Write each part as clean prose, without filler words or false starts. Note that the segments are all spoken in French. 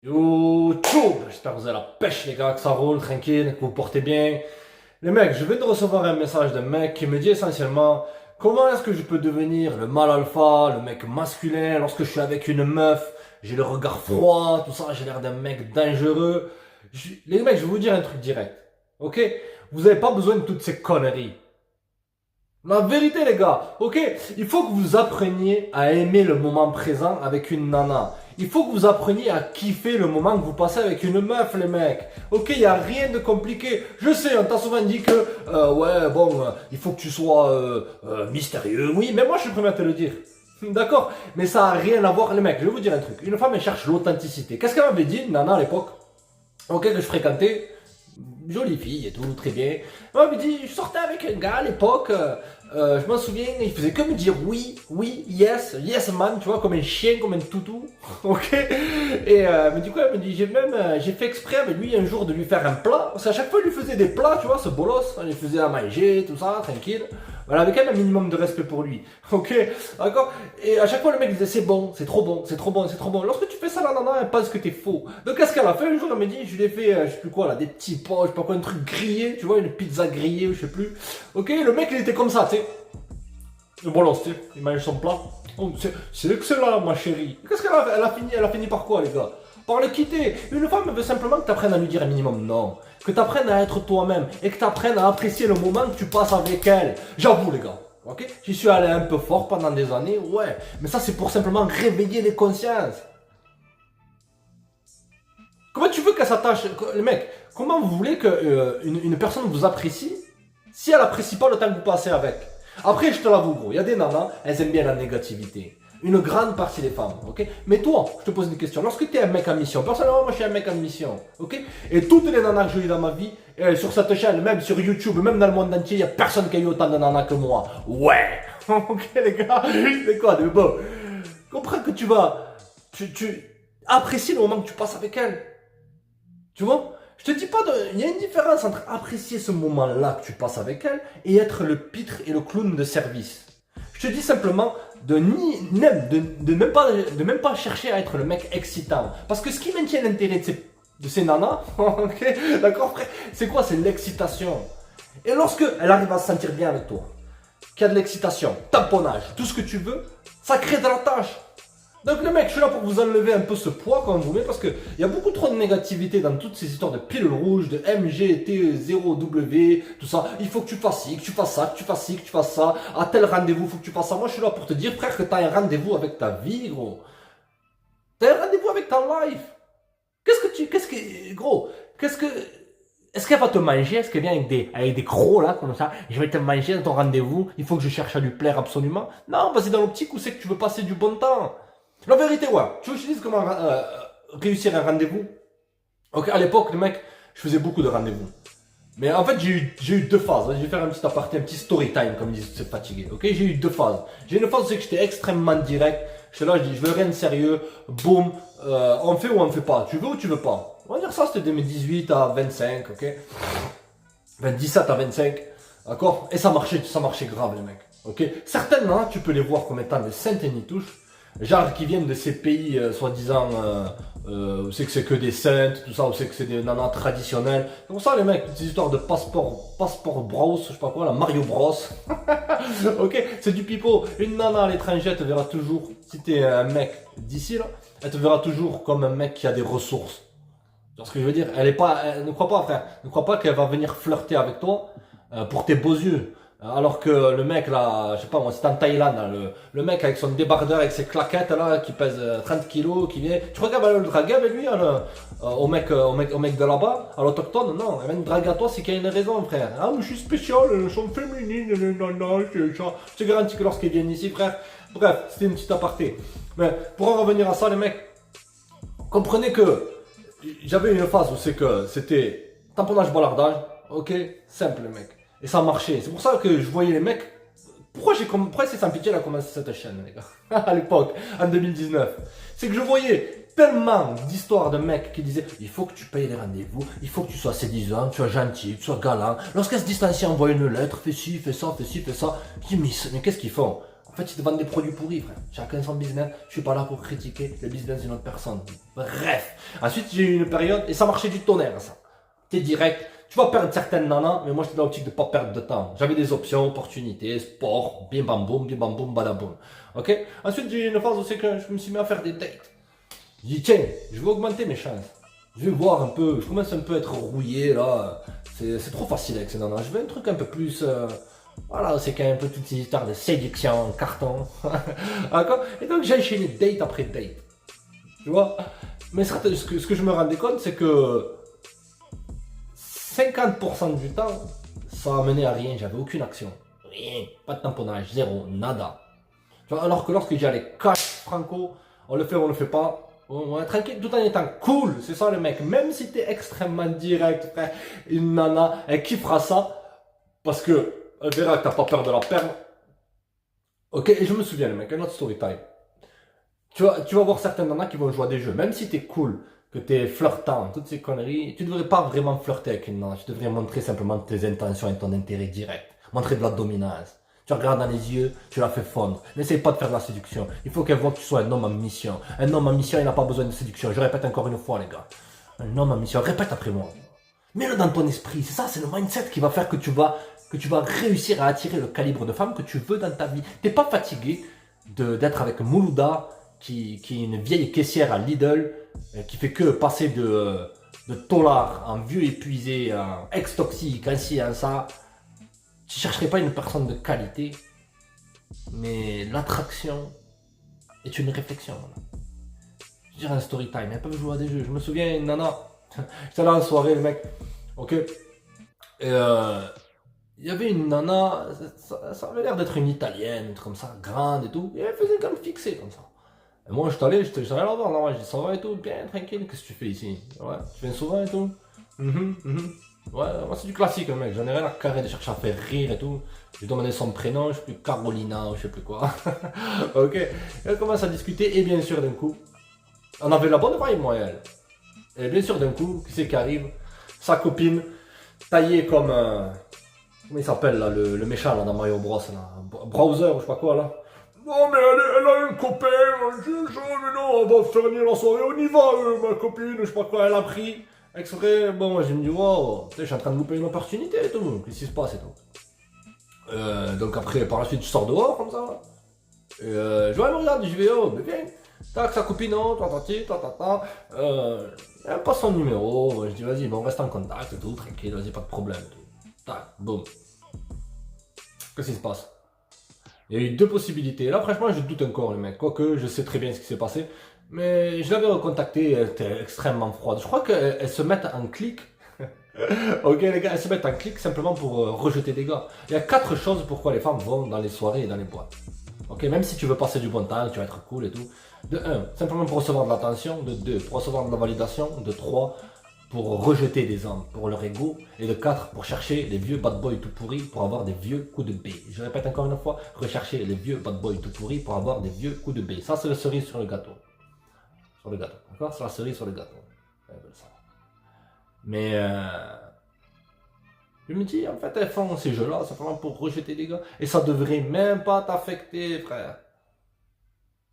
Yo, tchou! J'espère que vous avez la pêche, les gars, que ça roule tranquille, que vous portez bien. Les mecs, je viens de recevoir un message d'un mec qui me dit essentiellement comment est-ce que je peux devenir le mâle alpha, le mec masculin, lorsque je suis avec une meuf, j'ai le regard froid, tout ça, j'ai l'air d'un mec dangereux. Les mecs, je vais vous dire un truc direct, ok? Vous n'avez pas besoin de toutes ces conneries. La vérité, les gars, ok? Il faut que vous appreniez à aimer le moment présent avec une nana. Il faut que vous appreniez à kiffer le moment que vous passez avec une meuf, les mecs. Ok, il n'y a rien de compliqué. Je sais, on t'a souvent dit que, ouais, bon, il faut que tu sois mystérieux. Oui, mais moi, je suis prêt à te le dire. D'accord? Mais ça n'a rien à voir, les mecs. Je vais vous dire un truc. Une femme, elle cherche l'authenticité. Qu'est-ce qu'elle m'avait dit, une nana, à l'époque? Ok, que je fréquentais. Jolie fille et tout, très bien. Elle m'avait dit, je sortais avec un gars à l'époque. Je m'en souviens, il faisait que me dire oui, oui, yes, yes man, tu vois, comme un chien, comme un toutou, ok. Et mais du coup, elle me dit, j'ai fait exprès avec lui un jour de lui faire un plat, parce qu'à chaque fois, il lui faisait des plats, tu vois, ce bolos, il lui faisait à manger, tout ça, tranquille. Voilà, avec elle, un minimum de respect pour lui, ok, d'accord. Et à chaque fois, le mec disait, c'est bon, c'est trop bon, c'est trop bon, c'est trop bon. Lorsque tu fais ça, la nana, elle pense que t'es faux. Donc, qu'est-ce qu'elle a fait un jour? Elle me dit, je lui ai fait, je sais plus quoi, là, des petits pots, je sais pas quoi, un truc grillé, tu vois, une pizza grillée, je sais plus. Ok, le mec, il était comme ça, tu sais. Le bolos, tu sais, il mange son plat. Oh, c'est excellent, ma chérie. Qu'est-ce qu'elle a, elle a fini par quoi, les gars? Par le quitter. Une femme veut simplement que tu apprennes à lui dire un minimum non. Que tu apprennes à être toi-même. Et que tu apprennes à apprécier le moment que tu passes avec elle. J'avoue, les gars. Ok? J'y suis allé un peu fort pendant des années, ouais. Mais ça, c'est pour simplement réveiller les consciences. Comment tu veux qu'elle s'attache? Les mecs, comment vous voulez que une personne vous apprécie si elle apprécie pas le temps que vous passez avec? Après, je te l'avoue, gros, il y a des nanas, elles aiment bien la négativité. Une grande partie des femmes, ok? Mais toi, je te pose une question. Lorsque tu es un mec en mission, personnellement, moi je suis un mec en mission, ok? Et toutes les nanas que j'ai eues dans ma vie, sur cette chaîne, même sur YouTube, même dans le monde entier, il n'y a personne qui a eu autant de nanas que moi. Ouais! Ok, les gars, c'est quoi de bon? Comprends que tu vas. Tu apprécies le moment que tu passes avec elle. Tu vois? Je te dis pas de. Il y a une différence entre apprécier ce moment-là que tu passes avec elle et être le pitre et le clown de service. Je te dis simplement de même pas chercher à être le mec excitant. Parce que ce qui maintient l'intérêt de ces nanas, ok, d'accord frère, c'est quoi? C'est l'excitation. Et lorsque elle arrive à se sentir bien avec toi, qu'il y a de l'excitation, tamponnage, tout ce que tu veux, ça crée de la tâche. Donc les mecs, je suis là pour vous enlever un peu ce poids qu'on vous met parce qu'il y a beaucoup trop de négativité dans toutes ces histoires de pilules rouges, de MGT0W, tout ça. Il faut que tu fasses ci, que tu fasses ça, que tu fasses ci, que tu fasses ça. À tel rendez-vous, il faut que tu fasses ça. Moi, je suis là pour te dire, frère, que tu as un rendez-vous avec ta vie, gros. Tu as un rendez-vous avec ta life. Gros, est-ce qu'elle va te manger? Est-ce qu'elle vient avec des crocs là, comme ça? Je vais te manger dans ton rendez-vous. Il faut que je cherche à lui plaire absolument. Non, parce que dans l'optique où c'est que tu veux passer du bon temps. La vérité, ouais. Tu utilises comment réussir un rendez-vous? Ok, à l'époque, le mec, je faisais beaucoup de rendez-vous. Mais en fait, j'ai eu deux phases. Je vais faire un petit aparté, un petit story time, comme ils disent, c'est fatigué. Ok, j'ai eu deux phases. J'ai une phase où c'est que j'étais extrêmement direct. J'étais là, je dis, je veux rien de sérieux. Boum, on fait ou on fait pas. Tu veux ou tu veux pas. On va dire ça, c'était de mes 18 à 25, ok? Enfin, 17 à 25, d'accord? Et ça marchait grave, les mecs. Ok? Certaines, hein, tu peux les voir comme étant des saintes et touches. Genre qui viennent de ces pays soi-disant où c'est que c'est que des saintes, tout ça, où c'est que c'est des nanas traditionnelles. C'est pour ça les mecs, ces histoires de passeport Bros, je sais pas quoi, la Mario Bros. Ok, c'est du pipeau. Une nana à l'étranger, elle te verra toujours, si t'es un mec d'ici là, elle te verra toujours comme un mec qui a des ressources. Tu vois ce que je veux dire? Ne crois pas frère, ne crois pas qu'elle va venir flirter avec toi pour tes beaux yeux. Alors que le mec là, je sais pas moi, c'est en Thaïlande, là, le mec avec son débardeur, avec ses claquettes là, qui pèse 30 kilos, qui vient. Tu regardes le draguer avec lui, hein, au mec de là-bas, à l'autochtone, non, elle vient de draguer à toi, c'est qu'il y a une raison, frère. Ah, mais je suis spécial, elles sont féminines, non, c'est ça. Je te garantis que lorsqu'ils viennent ici, frère. Bref, c'était une petite aparté. Mais pour en revenir à ça, les mecs, comprenez que j'avais une phase où c'est que c'était tamponnage balardage, ok, simple, les mecs. Et ça marchait. C'est pour ça que je voyais les mecs. Pourquoi c'est sans pitié, elle a commencé cette chaîne, les gars? À l'époque, en 2019. C'est que je voyais tellement d'histoires de mecs qui disaient il faut que tu payes les rendez-vous, il faut que tu sois séduisant, tu sois gentil, tu sois galant. Lorsqu'elle se distancie, envoie une lettre, fais ci, fais ça, fais ci, fais ça. Je dis, mais qu'est-ce qu'ils font? fait, ils te vendent des produits pourris, frère. Chacun son business. Je suis pas là pour critiquer le business d'une autre personne. Bref. Ensuite, j'ai eu une période, et ça marchait du tonnerre, ça. T'es direct. Tu vas perdre certaines nanas, mais moi, j'étais dans l'optique de pas perdre de temps. J'avais des options, opportunités, sport, bim bam boum, badaboum. Ok? Ensuite, j'ai eu une phase où c'est que je me suis mis à faire des dates. Je dis, tiens, je vais augmenter mes chances. Je vais voir un peu, je commence un peu à être rouillé, là. C'est trop facile avec ces nanas. Je veux un truc un peu plus... voilà, c'est quand même un peu toutes ces histoires de séduction, carton. D'accord? Et donc j'ai enchaîné date après date. Tu vois? Mais ce que je me rendais compte, c'est que 50% du temps, ça a mené à rien. J'avais aucune action. Rien. Pas de tamponnage. Zéro. Nada. Tu vois, alors que lorsque j'y allais cash, franco, on le fait ou on le fait pas. On est tranquille tout en étant cool. C'est ça le mec. Même si t'es extrêmement direct, frère, une nana, elle kiffera ça. Parce que elle verra que t'as pas peur de la perdre. Ok, et je me souviens, le mec, un autre story time. Tu vas voir certaines nanas qui vont jouer à des jeux, même si t'es cool, que t'es flirtant, toutes ces conneries, tu devrais pas vraiment flirter avec une nana, tu devrais montrer simplement tes intentions et ton intérêt direct. Montrer de la dominance. Tu regardes dans les yeux, tu la fais fondre. N'essaye pas de faire de la séduction. Il faut qu'elle voit que tu sois un homme en mission. Un homme en mission, il n'a pas besoin de séduction. Je répète encore une fois, les gars. Un homme en mission, répète après moi. Mets-le dans ton esprit, c'est ça, c'est le mindset qui va faire que tu vas réussir à attirer le calibre de femme que tu veux dans ta vie. T'es pas fatigué d'être avec Moulouda, qui est une vieille caissière à Lidl, qui fait que passer de tolard en vieux épuisé, en ex-toxique, ainsi, en ça. Tu chercherais pas une personne de qualité, mais l'attraction est une réflexion. Je dirais un story time, elles peuvent jouer à des jeux. Je me souviens, une nana, j'étais là en soirée, le mec, ok, et il y avait une nana, ça avait l'air d'être une italienne, un truc comme ça, grande et tout, et elle faisait comme fixer comme ça. Et moi, j'étais allé la voir, non, je dis, ça va et tout, bien, tranquille, qu'est-ce que tu fais ici? Ouais, tu viens souvent et tout? Ouais, moi c'est du classique, le mec, j'en ai rien à carrer de chercher à faire rire et tout. Je lui ai demandé son prénom, je sais plus, Carolina, ou je sais plus quoi. Ok, et elle commence à discuter, et bien sûr, d'un coup, on avait la bonne vibe, moi et elle. Et bien sûr, d'un coup, qui c'est qui arrive? Sa copine, taillée comme... comment il s'appelle là, le méchant là, dans Mario Bros là, Browser ou je sais pas quoi là. Non mais elle a un copain, mais non, on va faire la soirée, on y va, ma copine, je sais pas quoi, elle a pris. Exprès, bon moi je me dis, wow, je suis en train de louper une opportunité et tout, qu'est-ce qui se passe et tout. Donc après, par la suite, je sors dehors comme ça. Et je vois, elle me regarde, je vais, oh, mais viens. Tac, sa copine, non, elle passe son numéro, je dis, vas-y, bon, on reste en contact et tout, tranquille, vas-y, pas de problème. Tac, boum. Qu'est-ce qui se passe? Il y a eu deux possibilités. Là, franchement, je doute encore, le mec. Quoique, je sais très bien ce qui s'est passé. Mais je l'avais recontacté, elle était extrêmement froide. Je crois qu'elles se mettent en clic. Ok, les gars, elles se mettent en clic simplement pour rejeter des gars. Il y a 4 choses pourquoi les femmes vont dans les soirées et dans les boîtes. Ok, même si tu veux passer du bon temps, tu vas être cool et tout. De 1, simplement pour recevoir de l'attention. De 2, pour recevoir de la validation. De 3, pour rejeter des hommes, pour leur ego. Et de 4, pour chercher les vieux bad boys tout pourris pour avoir des vieux coups de B. Je répète encore une fois, rechercher les vieux bad boys tout pourris pour avoir des vieux coups de B. Ça, c'est la cerise sur le gâteau. Sur le gâteau, d'accord? C'est la cerise sur le gâteau. Mais je me dis, en fait, elles font ces jeux-là simplement pour rejeter des gars. Et ça devrait même pas t'affecter, frère.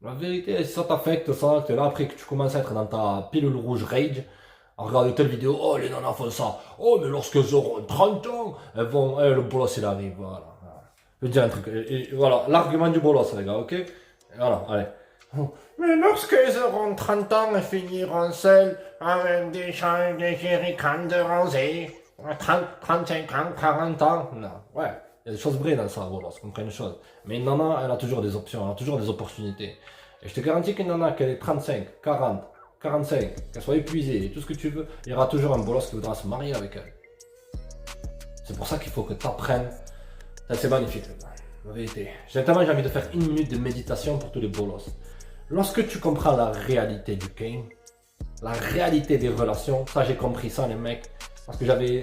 La vérité, si ça t'affecte, ça, que là, après que tu commences à être dans ta pilule rouge rage, à regarder telle vidéo, oh, les nanas font ça. Oh, mais lorsqu'elles auront 30 ans, elles vont, le bolos, il arrive, voilà. Je vais dire un truc, et voilà, l'argument du bolos, les gars, ok? Et voilà, allez. Mais lorsqu'elles auront 30 ans, elles finiront seules, avec des champs de jerrycans de rosée. 30, 35 ans, 40 ans. Non, ouais. Il y a des choses vraies dans ça, voilà, on comprend une chose. Mais une nana, elle a toujours des options, elle a toujours des opportunités. Et je te garantis qu'une nana, qu'elle ait 35, 40, 45, qu'elle soit épuisée, tout ce que tu veux, il y aura toujours un bolos qui voudra se marier avec elle. C'est pour ça qu'il faut que tu apprennes. C'est magnifique, la vérité. J'ai envie de faire 1 minute de méditation pour tous les bolos. Lorsque tu comprends la réalité du game, la réalité des relations, ça j'ai compris ça les mecs, parce que j'avais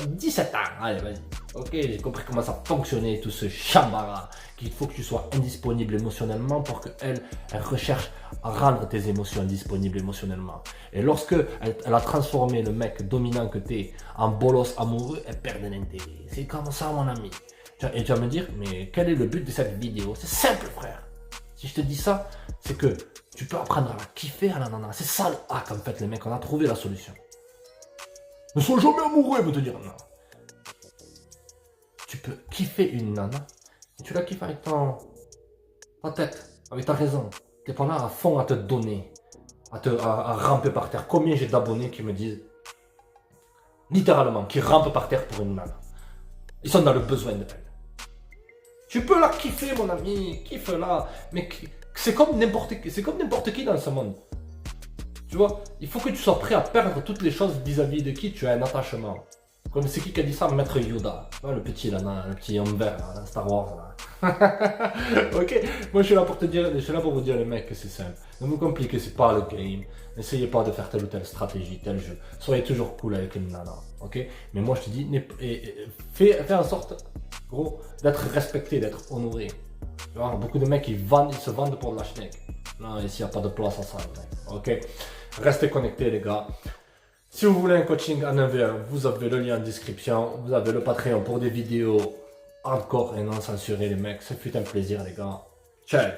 17 ans, allez vas-y, ok, j'ai compris comment ça fonctionnait tout ce chambara, qu'il faut que tu sois indisponible émotionnellement pour qu'elle recherche à rendre tes émotions disponibles émotionnellement. Et lorsque elle a transformé le mec dominant que t'es en bolos amoureux, elle perd de l'intérêt. C'est comme ça mon ami. Et tu vas me dire, mais quel est le but de cette vidéo? C'est simple, frère. Si je te dis ça, c'est que tu peux apprendre à la kiffer à la nana. C'est ça le hack, en fait, les mecs. On a trouvé la solution. Ne sois jamais amoureux, ils vont te dire non. Tu peux kiffer une nana. Et tu la kiffes avec ta tête, avec ta raison. T'es pas là à fond à te donner, à ramper par terre. Combien j'ai d'abonnés qui me disent, littéralement, qui rampent par terre pour une nana. Ils sont dans le besoin de elle. Tu peux la kiffer, mon ami, kiffe-la. Mais c'est comme n'importe qui dans ce monde. Tu vois, il faut que tu sois prêt à perdre toutes les choses vis-à-vis de qui tu as un attachement. Comme c'est qui a dit ça, Maître Yoda. Le petit là, le petit homme vert, là, Star Wars là. Ok, moi je suis là pour te dire, je suis là pour vous dire les mecs que c'est simple. Ne vous compliquez, c'est pas le game. N'essayez pas de faire telle ou telle stratégie, tel jeu. Soyez toujours cool avec une nana, ok. Mais moi je te dis, fais en sorte, gros, d'être respecté, d'être honoré. Tu vois, beaucoup de mecs ils se vendent pour de la schneck. Non, ici il n'y a pas de place à ça, mec. Ok. Restez connectés les gars. Si vous voulez un coaching en 1v1, vous avez le lien en description. Vous avez le Patreon pour des vidéos hardcore et non censurées les mecs. Ça fait un plaisir les gars. Ciao.